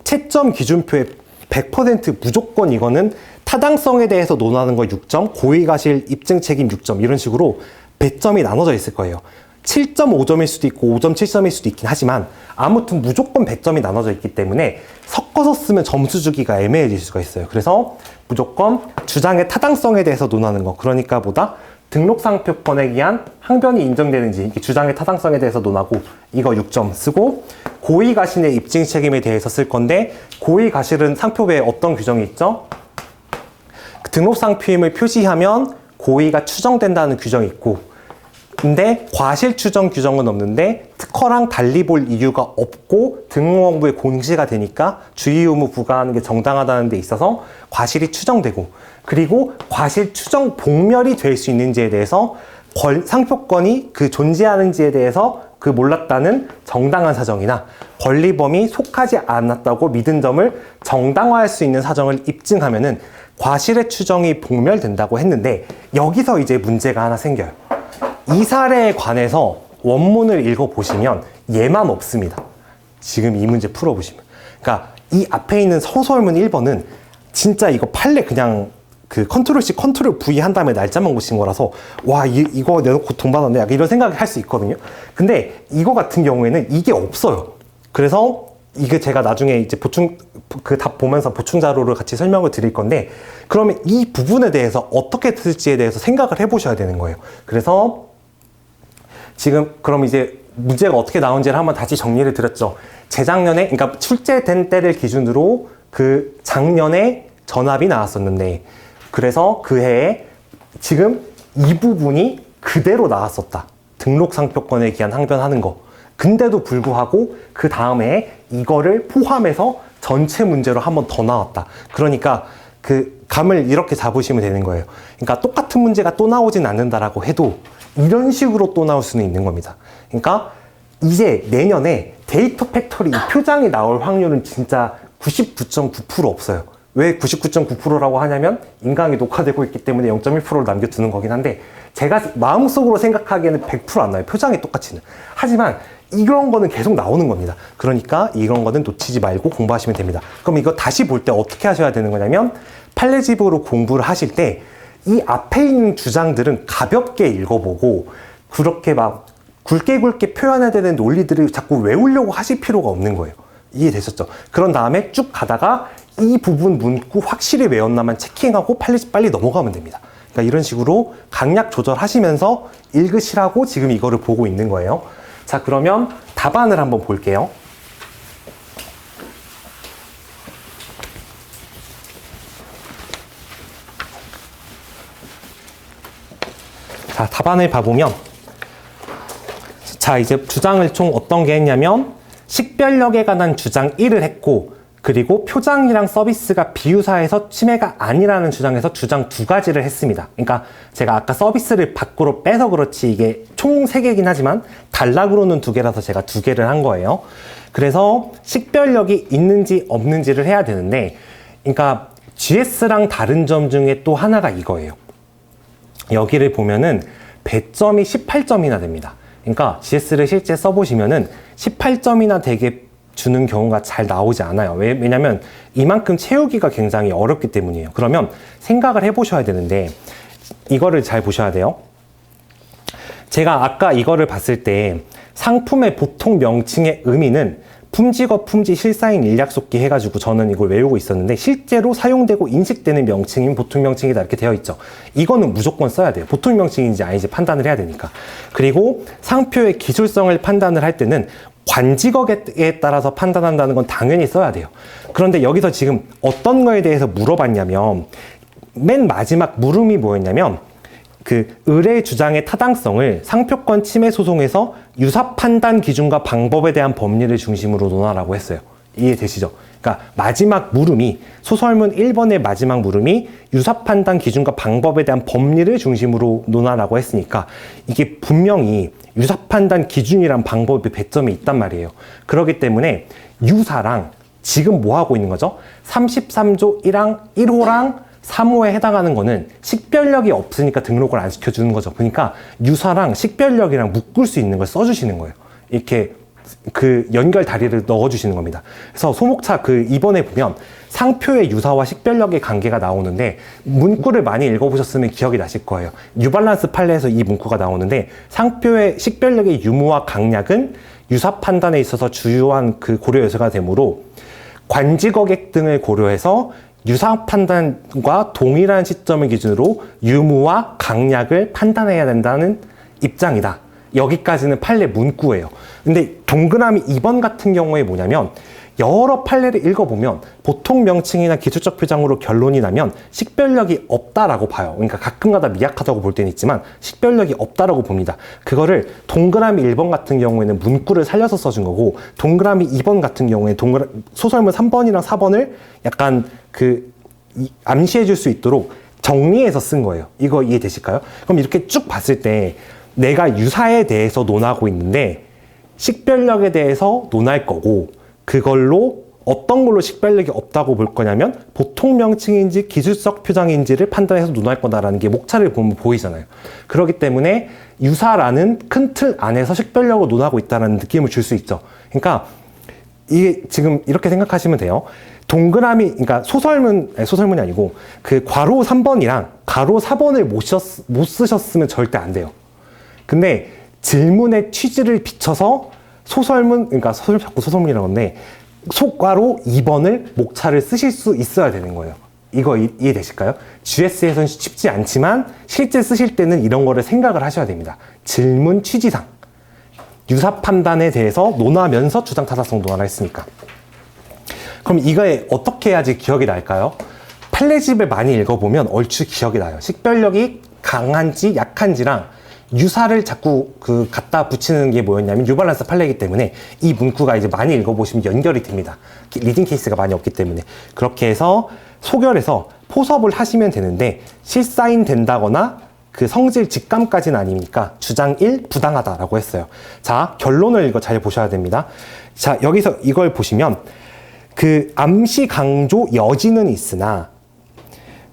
채점 기준표에 100% 무조건 이거는 타당성에 대해서 논하는 거 6점, 고의과실 입증 책임 6점, 이런 식으로 배점이 나눠져 있을 거예요. 7.5점일 수도 있고 5.7점일 수도 있긴 하지만 아무튼 무조건 100점이 나눠져 있기 때문에 섞어서 쓰면 점수 주기가 애매해질 수가 있어요. 그래서 무조건 주장의 타당성에 대해서 논하는 거, 그러니까 보다 등록상표권에 의한 항변이 인정되는지 주장의 타당성에 대해서 논하고 이거 6점 쓰고, 고의과실의 입증 책임에 대해서 쓸 건데, 고의과실은 상표배에 어떤 규정이 있죠? 등록상표임을 표시하면 고의가 추정된다는 규정이 있고, 근데 과실 추정 규정은 없는데 특허랑 달리 볼 이유가 없고 등록원부에 공시가 되니까 주의 의무 부과하는 게 정당하다는 데 있어서 과실이 추정되고, 그리고 과실 추정 복멸이 될 수 있는지에 대해서 상표권이 그 존재하는지에 대해서 그 몰랐다는 정당한 사정이나 권리범위 속하지 않았다고 믿은 점을 정당화할 수 있는 사정을 입증하면은 과실의 추정이 복멸된다고 했는데, 여기서 이제 문제가 하나 생겨요. 이 사례에 관해서 원문을 읽어보시면 얘만 없습니다. 지금 이 문제 풀어보시면. 그러니까 이 앞에 있는 서술문 1번은 진짜 이거 판례 그냥 그 컨트롤 C, 컨트롤 V 한 다음에 날짜만 고친 거라서 와, 이거 내놓고 돈 받았네, 약간 이런 생각을 할 수 있거든요. 근데 이거 같은 경우에는 이게 없어요. 그래서 이게 제가 나중에 이제 그 답 보면서 보충 자료를 같이 설명을 드릴 건데, 그러면 이 부분에 대해서 어떻게 쓸지에 대해서 생각을 해보셔야 되는 거예요. 그래서 지금 그럼 이제 문제가 어떻게 나온지를 한번 다시 정리를 드렸죠. 재작년에, 그러니까 출제된 때를 기준으로 그 작년에 전압이 나왔었는데, 그래서 그 해에 지금 이 부분이 그대로 나왔었다. 등록상표권에 기한 항변하는 거. 근데도 불구하고 그 다음에 이거를 포함해서 전체 문제로 한 번 더 나왔다. 그러니까 그 감을 이렇게 잡으시면 되는 거예요. 그러니까 똑같은 문제가 또 나오진 않는다라고 해도 이런 식으로 또 나올 수는 있는 겁니다. 그러니까 이제 내년에 데이터 팩토리 이 표장이 나올 확률은 진짜 99.9% 없어요. 왜 99.9%라고 하냐면 인강이 녹화되고 있기 때문에 0.1%를 남겨두는 거긴 한데, 제가 마음속으로 생각하기에는 100% 안 나와요. 표장이 똑같이는. 하지만 이런 거는 계속 나오는 겁니다. 그러니까 이런 거는 놓치지 말고 공부하시면 됩니다. 그럼 이거 다시 볼 때 어떻게 하셔야 되는 거냐면, 판례집으로 공부를 하실 때 이 앞에 있는 주장들은 가볍게 읽어보고, 그렇게 막 굵게 표현해야 되는 논리들을 자꾸 외우려고 하실 필요가 없는 거예요. 이해되셨죠? 그런 다음에 쭉 가다가 이 부분 문구 확실히 외웠나만 체킹하고 빨리 넘어가면 됩니다. 그러니까 이런 식으로 강약 조절하시면서 읽으시라고 지금 이거를 보고 있는 거예요. 자, 그러면 답안을 한번 볼게요. 자, 답안을 봐보면, 자, 이제 주장을 총 어떤 게 했냐면, 식별력에 관한 주장 1을 했고, 그리고 표장이랑 서비스가 비유사에서 침해가 아니라는 주장에서 주장 2가지를 했습니다. 그러니까 제가 아까 서비스를 밖으로 빼서 그렇지 이게 총 3개긴 하지만 단락으로는 2개라서 제가 2개를 한 거예요. 그래서 식별력이 있는지 없는지를 해야 되는데, 그러니까 GS랑 다른 점 중에 또 하나가 이거예요. 여기를 보면은 배점이 18점이나 됩니다. 그러니까 GS를 실제 써보시면은 18점이나 되게 주는 경우가 잘 나오지 않아요. 왜냐면 이만큼 채우기가 굉장히 어렵기 때문이에요. 그러면 생각을 해보셔야 되는데 이거를 잘 보셔야 돼요. 제가 아까 이거를 봤을 때 상품의 보통 명칭의 의미는 품직어, 품지, 실사인, 일약속기 해가지고 저는 이걸 외우고 있었는데 실제로 사용되고 인식되는 명칭인 보통 명칭이다 이렇게 되어 있죠. 이거는 무조건 써야 돼요. 보통 명칭인지 아닌지 판단을 해야 되니까. 그리고 상표의 기술성을 판단을 할 때는 관직어에 따라서 판단한다는 건 당연히 써야 돼요. 그런데 여기서 지금 어떤 거에 대해서 물어봤냐면 맨 마지막 물음이 뭐였냐면 그 의뢰 주장의 타당성을 상표권 침해 소송에서 유사 판단 기준과 방법에 대한 법리를 중심으로 논하라고 했어요. 이해되시죠? 그러니까 마지막 물음이 소설문 1번의 마지막 물음이 유사 판단 기준과 방법에 대한 법리를 중심으로 논하라고 했으니까 이게 분명히 유사 판단 기준이란 방법의 배점이 있단 말이에요. 그렇기 때문에 유사랑 지금 뭐 하고 있는 거죠? 33조 1호랑 3호에 해당하는 거는 식별력이 없으니까 등록을 안 시켜주는 거죠. 그러니까 유사랑 식별력이랑 묶을 수 있는 걸 써주시는 거예요. 이렇게 그 연결 다리를 넣어주시는 겁니다. 그래서 소목차 그 2번에 보면 상표의 유사와 식별력의 관계가 나오는데 문구를 많이 읽어보셨으면 기억이 나실 거예요. 뉴발란스 판례에서 이 문구가 나오는데 상표의 식별력의 유무와 강약은 유사 판단에 있어서 주요한 그 고려 요소가 되므로 관직어객 등을 고려해서 유사 판단과 동일한 시점을 기준으로 유무와 강약을 판단해야 된다는 입장이다. 여기까지는 판례 문구예요. 근데 동그라미 2번 같은 경우에 뭐냐면 여러 판례를 읽어보면 보통 명칭이나 기술적 표장으로 결론이 나면 식별력이 없다라고 봐요. 그러니까 가끔가다 미약하다고 볼 때는 있지만 식별력이 없다라고 봅니다. 그거를 동그라미 1번 같은 경우에는 문구를 살려서 써준 거고 동그라미 2번 같은 경우에 소설문 3번이랑 4번을 약간 암시해 줄 수 있도록 정리해서 쓴 거예요. 이거 이해되실까요? 그럼 이렇게 쭉 봤을 때 내가 유사에 대해서 논하고 있는데 식별력에 대해서 논할 거고 그걸로 어떤 걸로 식별력이 없다고 볼 거냐면 보통 명칭인지 기술적 표장인지를 판단해서 논할 거다라는 게 목차를 보면 보이잖아요. 그렇기 때문에 유사라는 큰 틀 안에서 식별력을 논하고 있다는 느낌을 줄 수 있죠. 그러니까 이게 지금 이렇게 생각하시면 돼요. 동그라미, 그러니까 소설문이 아니고 그 괄호 3번이랑 괄호 4번을 못 쓰셨으면 절대 안 돼요. 근데 질문의 취지를 비춰서 그러니까 자꾸 소설문이라고 하는데 속괄호 2번을 목차를 쓰실 수 있어야 되는 거예요. 이거 이해되실까요? GS에서는 쉽지 않지만 실제 쓰실 때는 이런 거를 생각을 하셔야 됩니다. 질문 취지상 유사 판단에 대해서 논하면서 주장 타당성 논하라 했으니까. 그럼 이거에 어떻게 해야지 기억이 날까요? 판례집을 많이 읽어보면 얼추 기억이 나요. 식별력이 강한지 약한지랑 유사를 자꾸 갖다 붙이는 게 뭐였냐면 뉴발란스 판례이기 때문에 이 문구가 이제 많이 읽어보시면 연결이 됩니다. 리딩 케이스가 많이 없기 때문에. 그렇게 해서 소결해서 포섭을 하시면 되는데 실사인 된다거나 그 성질 직감까지는 아니니까 주장 1 부당하다라고 했어요. 자, 결론을 이거 잘 보셔야 됩니다. 자, 여기서 이걸 보시면 그 암시 강조 여지는 있으나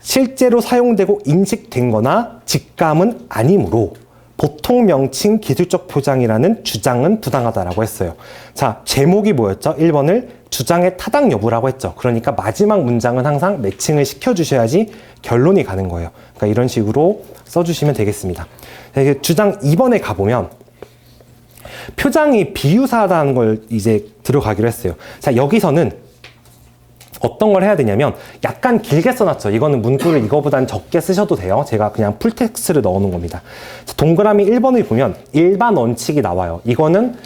실제로 사용되고 인식된 거나 직감은 아니므로 보통 명칭 기술적 표장이라는 주장은 부당하다라고 했어요. 자, 제목이 뭐였죠? 1번을 주장의 타당 여부라고 했죠. 그러니까 마지막 문장은 항상 매칭을 시켜주셔야지 결론이 가는 거예요. 그러니까 이런 식으로 써주시면 되겠습니다. 주장 2번에 가보면 표장이 비유사하다는 걸 이제 들어가기로 했어요. 자, 여기서는 어떤 걸 해야 되냐면 약간 길게 써놨죠. 이거는 문구를 이거보단 적게 쓰셔도 돼요. 제가 그냥 풀텍스트를 넣어놓은 겁니다. 동그라미 1번을 보면 일반 원칙이 나와요. 이거는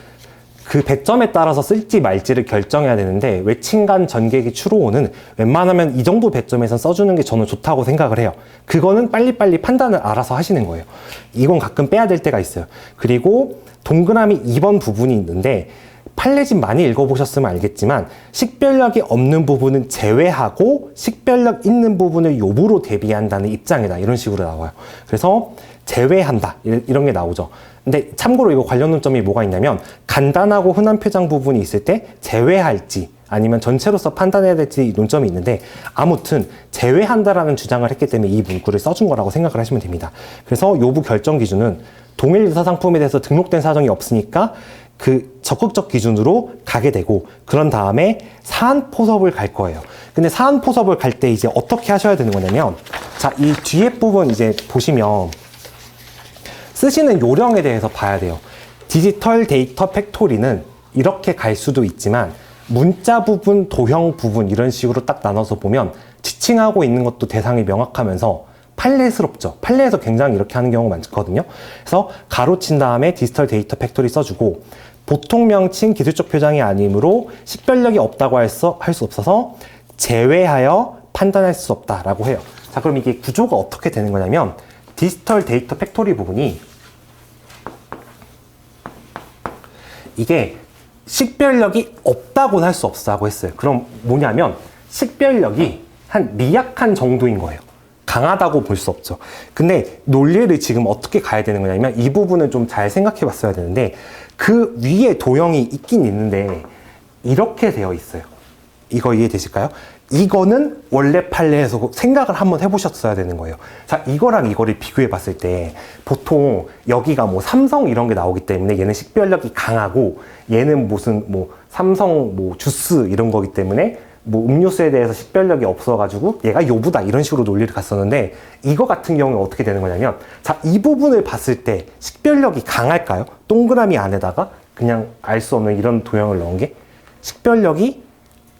그 배점에 따라서 쓸지 말지를 결정해야 되는데 외침간 전개기 추로호는 웬만하면 이 정도 배점에서 써주는 게 저는 좋다고 생각을 해요. 그거는 빨리빨리 판단을 알아서 하시는 거예요. 이건 가끔 빼야 될 때가 있어요. 그리고 동그라미 2번 부분이 있는데 판례집 많이 읽어보셨으면 알겠지만 식별력이 없는 부분은 제외하고 식별력 있는 부분을 요부로 대비한다는 입장이다. 이런 식으로 나와요. 그래서 제외한다. 이런 게 나오죠. 근데 참고로 이거 관련 논점이 뭐가 있냐면 간단하고 흔한 표장 부분이 있을 때 제외할지 아니면 전체로서 판단해야 될지 논점이 있는데 아무튼 제외한다라는 주장을 했기 때문에 이 문구를 써준 거라고 생각을 하시면 됩니다. 그래서 요부 결정 기준은 동일 유사 상품에 대해서 등록된 사정이 없으니까 그 적극적 기준으로 가게 되고 그런 다음에 사안 포섭을 갈 거예요. 근데 사안 포섭을 갈 때 이제 어떻게 하셔야 되는 거냐면 자, 이 뒤에 부분 이제 보시면 쓰시는 요령에 대해서 봐야 돼요. 디지털 데이터 팩토리는 이렇게 갈 수도 있지만 문자 부분, 도형 부분 이런 식으로 딱 나눠서 보면 지칭하고 있는 것도 대상이 명확하면서 판례스럽죠. 판례에서 굉장히 이렇게 하는 경우가 많거든요. 그래서 가로친 다음에 디지털 데이터 팩토리 써주고 보통 명칭 기술적 표장이 아니므로 식별력이 없다고 할 수 없어서 제외하여 판단할 수 없다라고 해요. 자, 그럼 이게 구조가 어떻게 되는 거냐면 디지털 데이터 팩토리 부분이 이게 식별력이 없다고는 할 수 없다고 했어요. 그럼 뭐냐면 식별력이 한 미약한 정도인 거예요. 강하다고 볼 수 없죠. 근데 논리를 지금 어떻게 가야 되는 거냐면 이 부분을 좀 잘 생각해 봤어야 되는데 그 위에 도형이 있긴 있는데 이렇게 되어 있어요. 이거 이해되실까요? 이거는 원래 판례에서 생각을 한번 해보셨어야 되는 거예요. 자, 이거랑 이거를 비교해 봤을 때 보통 여기가 뭐 삼성 이런 게 나오기 때문에 얘는 식별력이 강하고 얘는 무슨 뭐 삼성 뭐 주스 이런 거기 때문에 뭐 음료수에 대해서 식별력이 없어가지고 얘가 요부다 이런 식으로 논리를 갔었는데 이거 같은 경우는 어떻게 되는 거냐면 자, 이 부분을 봤을 때 식별력이 강할까요? 동그라미 안에다가 그냥 알 수 없는 이런 도형을 넣은 게 식별력이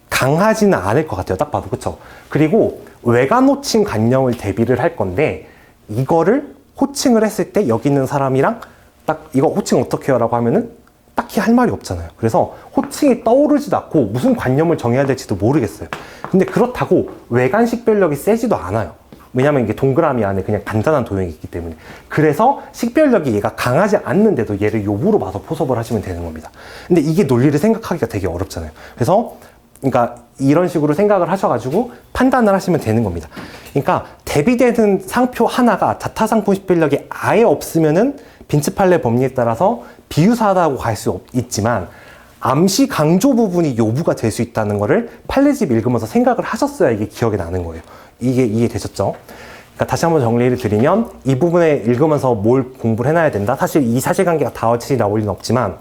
강하지는 않을 것 같아요. 딱 봐도. 그쵸? 그리고 외관 호칭 간형을 대비를 할 건데 이거를 호칭을 했을 때 여기 있는 사람이랑 딱 이거 호칭 어떻게 해요? 라고 하면은 딱히 할 말이 없잖아요. 그래서 호칭이 떠오르지도 않고 무슨 관념을 정해야 될지도 모르겠어요. 근데 그렇다고 외관 식별력이 세지도 않아요. 왜냐면 이게 동그라미 안에 그냥 간단한 도형이 있기 때문에. 그래서 식별력이 얘가 강하지 않는데도 얘를 요부로 봐서 포섭을 하시면 되는 겁니다. 근데 이게 논리를 생각하기가 되게 어렵잖아요. 그래서 그러니까 이런 식으로 생각을 하셔가지고 판단을 하시면 되는 겁니다. 그러니까 대비되는 상표 하나가 자타상품 식별력이 아예 없으면은 빈츠 판례 법리에 따라서 비유사하다고 갈 수 있지만 암시 강조 부분이 요부가 될 수 있다는 거를 판례집 읽으면서 생각을 하셨어야 이게 기억에 나는 거예요. 이게 이해되셨죠? 그러니까 다시 한번 정리를 드리면 이 부분에 읽으면서 뭘 공부를 해놔야 된다? 사실 이 사실관계가 다 같이 나올 리는 없지만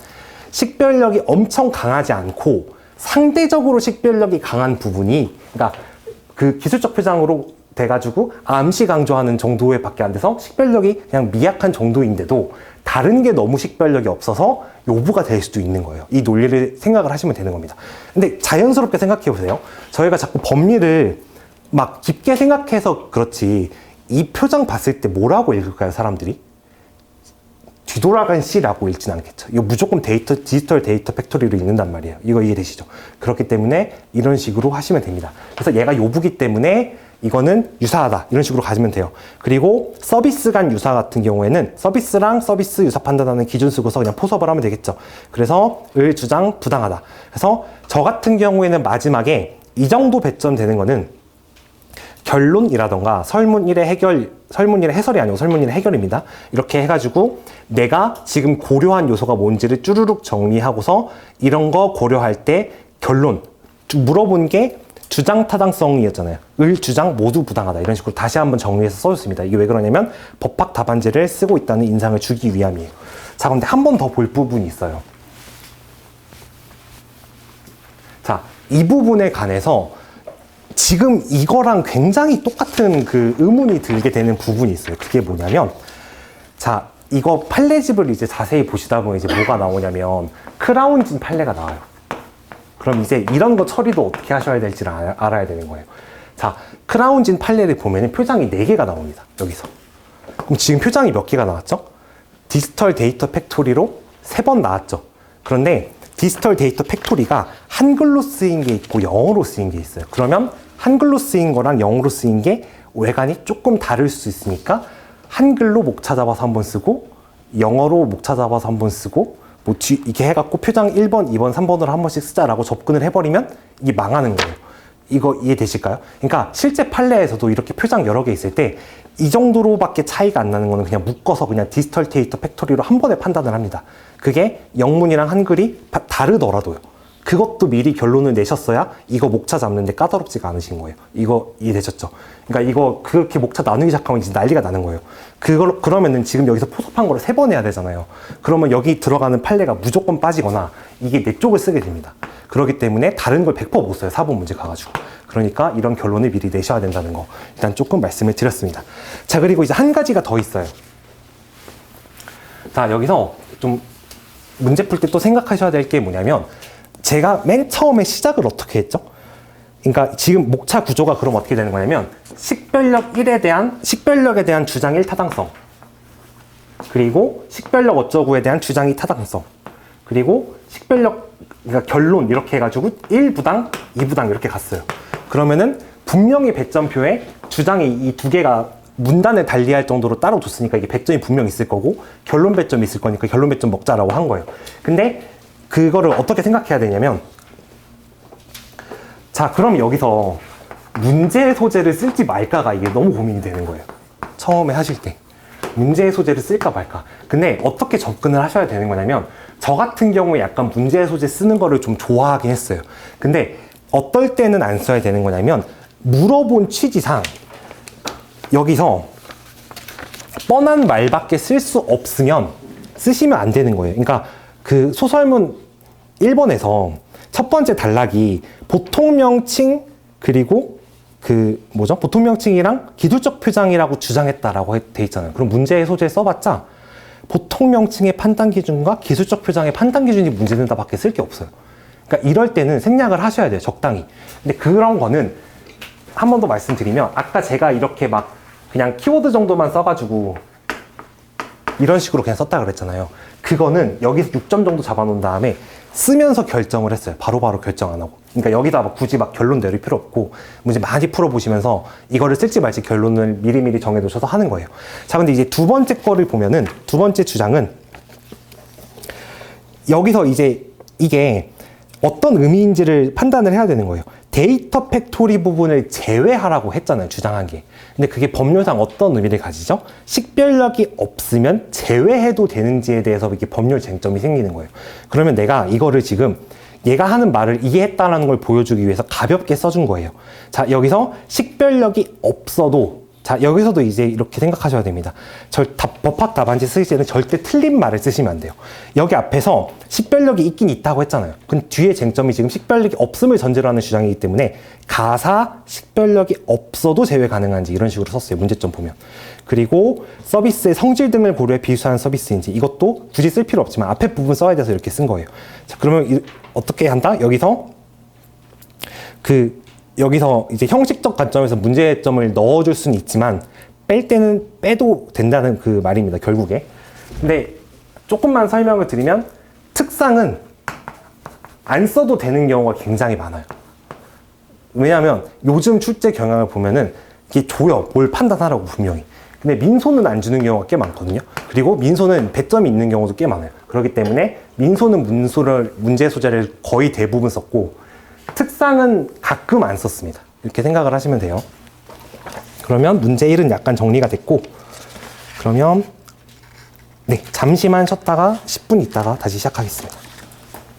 식별력이 엄청 강하지 않고 상대적으로 식별력이 강한 부분이 그러니까 그 기술적 표장으로 돼가지고 암시 강조하는 정도에 밖에 안 돼서 식별력이 그냥 미약한 정도인데도 다른 게 너무 식별력이 없어서 요부가 될 수도 있는 거예요. 이 논리를 생각을 하시면 되는 겁니다. 근데 자연스럽게 생각해 보세요. 저희가 자꾸 법리를 막 깊게 생각해서 그렇지 이 표정 봤을 때 뭐라고 읽을까요, 사람들이? 뒤돌아간 C라고 읽진 않겠죠. 이거 무조건 디지털 데이터 팩토리로 읽는단 말이에요. 이거 이해되시죠? 그렇기 때문에 이런 식으로 하시면 됩니다. 그래서 얘가 요부기 때문에 이거는 유사하다. 이런 식으로 가시면 돼요. 그리고 서비스 간 유사 같은 경우에는 서비스랑 서비스 유사 판단하는 기준 쓰고서 그냥 포섭을 하면 되겠죠. 그래서 을 주장 부당하다. 그래서 저 같은 경우에는 마지막에 이 정도 배점 되는 거는 결론이라던가 설문 1의 해설이 아니고 설문 1의 해결입니다. 이렇게 해가지고 내가 지금 고려한 요소가 뭔지를 쭈루룩 정리하고서 이런 거 고려할 때 결론 물어본 게 주장 타당성이었잖아요. 을, 주장 모두 부당하다. 이런 식으로 다시 한번 정리해서 써줬습니다. 이게 왜 그러냐면 법학 답안지를 쓰고 있다는 인상을 주기 위함이에요. 자, 근데 한 번 더 볼 부분이 있어요. 자, 이 부분에 관해서 지금 이거랑 굉장히 똑같은 그 의문이 들게 되는 부분이 있어요. 그게 뭐냐면, 자, 이거 판례집을 이제 자세히 보시다 보면 이제 뭐가 나오냐면, 크라운진 판례가 나와요. 그럼 이제 이런 거 처리도 어떻게 하셔야 될지를 알아야 되는 거예요. 자, 크라운진 판넬을 보면은 표장이 4개가 나옵니다. 여기서. 그럼 지금 표장이 몇 개가 나왔죠? 디지털 데이터 팩토리로 3번 나왔죠. 그런데 디지털 데이터 팩토리가 한글로 쓰인 게 있고 영어로 쓰인 게 있어요. 그러면 한글로 쓰인 거랑 영어로 쓰인 게 외관이 조금 다를 수 있으니까 한글로 목 찾아봐서 한번 쓰고 영어로 목 찾아봐서 한번 쓰고 뭐 이렇게 해갖고 표장 1번, 2번, 3번으로 한 번씩 쓰자라고 접근을 해버리면 이게 망하는 거예요. 이거 이해되실까요? 그러니까 실제 판례에서도 이렇게 표장 여러 개 있을 때 이 정도로밖에 차이가 안 나는 거는 그냥 묶어서 그냥 디지털 데이터 팩토리로 한 번에 판단을 합니다. 그게 영문이랑 한글이 다르더라도요. 그것도 미리 결론을 내셨어야 이거 목차 잡는데 까다롭지가 않으신 거예요. 이거 이해되셨죠? 그러니까 이거 그렇게 목차 나누기 시작하면 이제 난리가 나는 거예요. 그러면은 지금 여기서 포섭한 거를 3번 해야 되잖아요. 그러면 여기 들어가는 판례가 무조건 빠지거나 이게 내 쪽을 쓰게 됩니다. 그렇기 때문에 다른 걸 100% 못 써요. 4번 문제 가가지고. 그러니까 이런 결론을 미리 내셔야 된다는 거 일단 조금 말씀을 드렸습니다. 자, 그리고 이제 한 가지가 더 있어요. 자, 여기서 좀 문제 풀 때 또 생각하셔야 될 게 뭐냐면 제가 맨 처음에 시작을 어떻게 했죠? 그러니까 지금 목차 구조가 그럼 어떻게 되는 거냐면 식별력에 대한 주장 1타당성, 그리고 식별력 어쩌고에 대한 주장 2타당성, 그리고 식별력 그러니까 결론 이렇게 해가지고 1부당, 2부당 이렇게 갔어요. 그러면은 분명히 배점표에 주장이 이 2개가 문단을 달리할 정도로 따로 줬으니까 이게 배점이 분명히 있을 거고 결론 배점이 있을 거니까 결론 배점 먹자라고 한 거예요. 근데 그거를 어떻게 생각해야 되냐면 자, 그럼 여기서 문제 소재를 쓸지 말까가 이게 너무 고민이 되는 거예요. 처음에 하실 때 문제 소재를 쓸까 말까. 근데 어떻게 접근을 하셔야 되는 거냐면 저 같은 경우에 약간 문제 소재 쓰는 거를 좀 좋아하긴 했어요. 근데 어떨 때는 안 써야 되는 거냐면 물어본 취지상 여기서 뻔한 말밖에 쓸 수 없으면 쓰시면 안 되는 거예요. 그러니까 그 소설문 1번에서 첫 번째 단락이 보통 명칭 그리고 보통 명칭이랑 기술적 표장이라고 주장했다라고 돼 있잖아요. 그럼 문제의 소재 써봤자 보통 명칭의 판단 기준과 기술적 표장의 판단 기준이 문제된다 밖에 쓸 게 없어요. 그러니까 이럴 때는 생략을 하셔야 돼요. 적당히. 근데 그런 거는 한 번 더 말씀드리면 아까 제가 이렇게 막 그냥 키워드 정도만 써가지고 이런 식으로 그냥 썼다 그랬잖아요. 그거는 여기서 6점 정도 잡아놓은 다음에 쓰면서 결정을 했어요. 바로바로 결정 안 하고. 그러니까 여기다 막 굳이 막 결론 내릴 필요 없고 문제 많이 풀어보시면서 이거를 쓸지 말지 결론을 미리미리 정해놓으셔서 하는 거예요. 자, 근데 이제 두 번째 거를 보면은 두 번째 주장은 여기서 이제 이게 어떤 의미인지를 판단을 해야 되는 거예요. 데이터 팩토리 부분을 제외하라고 했잖아요. 주장한 게. 근데 그게 법률상 어떤 의미를 가지죠? 식별력이 없으면 제외해도 되는지에 대해서 이렇게 법률 쟁점이 생기는 거예요. 그러면 내가 이거를 지금 얘가 하는 말을 이해했다는 걸 보여주기 위해서 가볍게 써준 거예요. 자, 여기서 식별력이 없어도 자, 여기서도 이제 이렇게 생각하셔야 됩니다. 법학 답안지 쓰실 때는 절대 틀린 말을 쓰시면 안 돼요. 여기 앞에서 식별력이 있긴 있다고 했잖아요. 근데 뒤에 쟁점이 지금 식별력이 없음을 전제로 하는 주장이기 때문에 가사 식별력이 없어도 제외 가능한지 이런 식으로 썼어요. 문제점 보면. 그리고 서비스의 성질 등을 고려해 비수한 서비스인지 이것도 굳이 쓸 필요 없지만 앞에 부분 써야 돼서 이렇게 쓴 거예요. 자, 그러면 어떻게 한다? 여기서 이제 형식적 관점에서 문제점을 넣어줄 수는 있지만 뺄 때는 빼도 된다는 그 말입니다. 결국에. 근데 조금만 설명을 드리면 특상은 안 써도 되는 경우가 굉장히 많아요. 왜냐하면 요즘 출제 경향을 보면은 이게 줘요. 뭘 판단하라고 분명히. 근데 민소는 안 주는 경우가 꽤 많거든요. 그리고 민소는 배점이 있는 경우도 꽤 많아요. 그렇기 때문에 민소는 문제 소재를 거의 대부분 썼고 특상은 가끔 안 썼습니다. 이렇게 생각을 하시면 돼요. 그러면 문제 1은 약간 정리가 됐고 그러면 네, 잠시만 쉬었다가 10분 있다가 다시 시작하겠습니다.